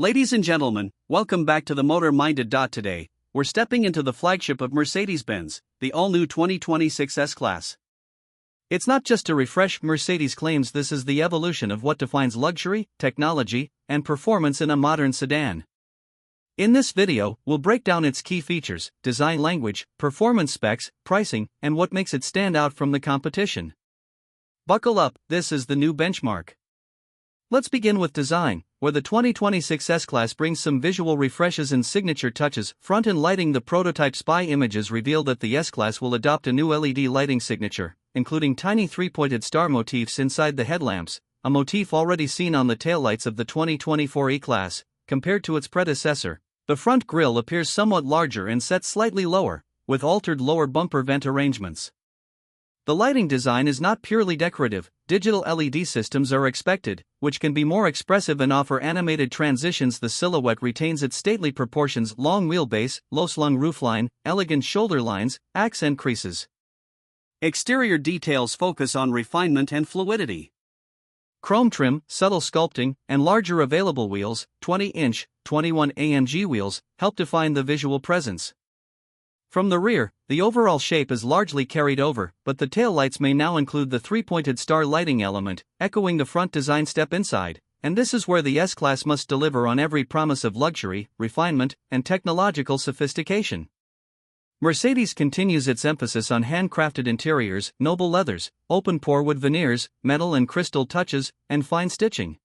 Ladies and gentlemen, welcome back to the Motor Minded. Today, we're stepping into the flagship of Mercedes-Benz, the all-new 2026 S-Class. It's not just a refresh. Mercedes claims this is the evolution of what defines luxury, technology, and performance in a modern sedan. In this video, we'll break down its key features, design language, performance specs, pricing, and what makes it stand out from the competition. Buckle up, this is the new benchmark. Let's begin with design, where the 2026 S-Class brings some visual refreshes and signature touches. Front-end lighting. The prototype spy images reveal that the S-Class will adopt a new LED lighting signature, including tiny three-pointed star motifs inside the headlamps, a motif already seen on the taillights of the 2024 E-Class. Compared to its predecessor, the front grille appears somewhat larger and set slightly lower, with altered lower bumper vent arrangements. The lighting design is not purely decorative. Digital LED systems are expected, which can be more expressive and offer animated transitions. The silhouette retains its stately proportions: long wheelbase, low-slung roofline, elegant shoulder lines, accent creases. Exterior details focus on refinement and fluidity. Chrome trim, subtle sculpting, and larger available wheels, 20-inch, 21 AMG wheels, help define the visual presence. From the rear, the overall shape is largely carried over, but the taillights may now include the three-pointed star lighting element, echoing the front design step inside, and this is where the S-Class must deliver on every promise of luxury, refinement, and technological sophistication. Mercedes continues its emphasis on handcrafted interiors, noble leathers, open-pore wood veneers, metal and crystal touches, and fine stitching.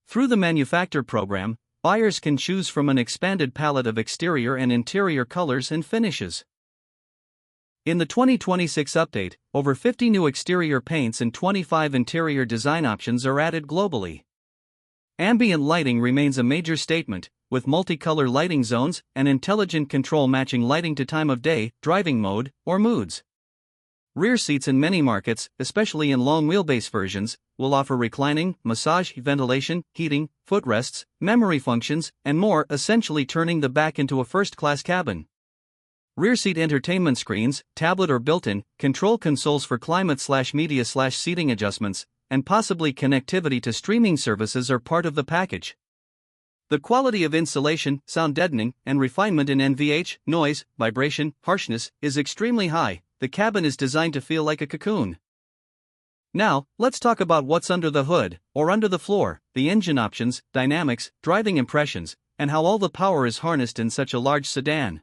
Through the manufacturer program, buyers can choose from an expanded palette of exterior and interior colors and finishes. In the 2026 update, over 50 new exterior paints and 25 interior design options are added globally. Ambient lighting remains a major statement, with multicolor lighting zones and intelligent control matching lighting to time of day, driving mode, or moods. Rear seats in many markets, especially in long wheelbase versions, will offer reclining, massage, ventilation, heating, footrests, memory functions, and more, essentially turning the back into a first-class cabin. Rear seat entertainment screens, tablet or built-in, control consoles for climate/media/seating adjustments, and possibly connectivity to streaming services are part of the package. The quality of insulation, sound deadening, and refinement in NVH, noise, vibration, harshness, is extremely high. The cabin is designed to feel like a cocoon. Now, let's talk about what's under the hood, or under the floor, the engine options, dynamics, driving impressions, and how all the power is harnessed in such a large sedan.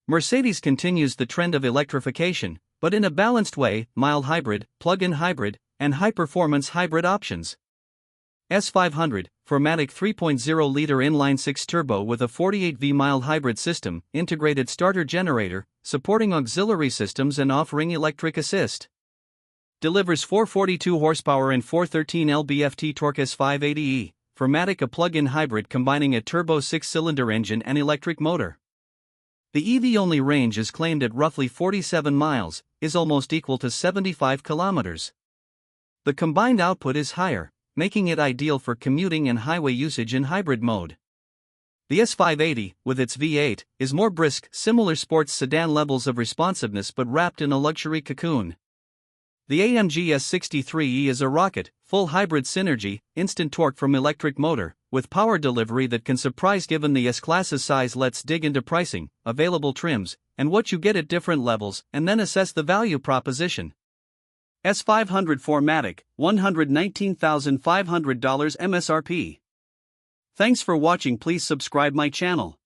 Mercedes continues the trend of electrification, but in a balanced way: mild hybrid, plug-in hybrid, and high-performance hybrid options. S500, 4MATIC 3.0-liter inline-six turbo with a 48V mild hybrid system, integrated starter generator, supporting auxiliary systems and offering electric assist. Delivers 442 horsepower and 413 lb-ft torque. S580e, 4MATIC, a plug-in hybrid combining a turbo six-cylinder engine and electric motor. The EV-only range is claimed at roughly 47 miles, is almost equal to 75 kilometers. The combined output is higher, making it ideal for commuting and highway usage in hybrid mode. The S580, with its V8, is more brisk, similar sports sedan levels of responsiveness but wrapped in a luxury cocoon. The AMG S63E is a rocket, full hybrid synergy, instant torque from electric motor, with power delivery that can surprise given the S-Class's size. Let's dig into pricing, available trims, and what you get at different levels, and then assess the value proposition. S500 4MATIC, $119,500 MSRP. Thanks for watching. Please subscribe my channel.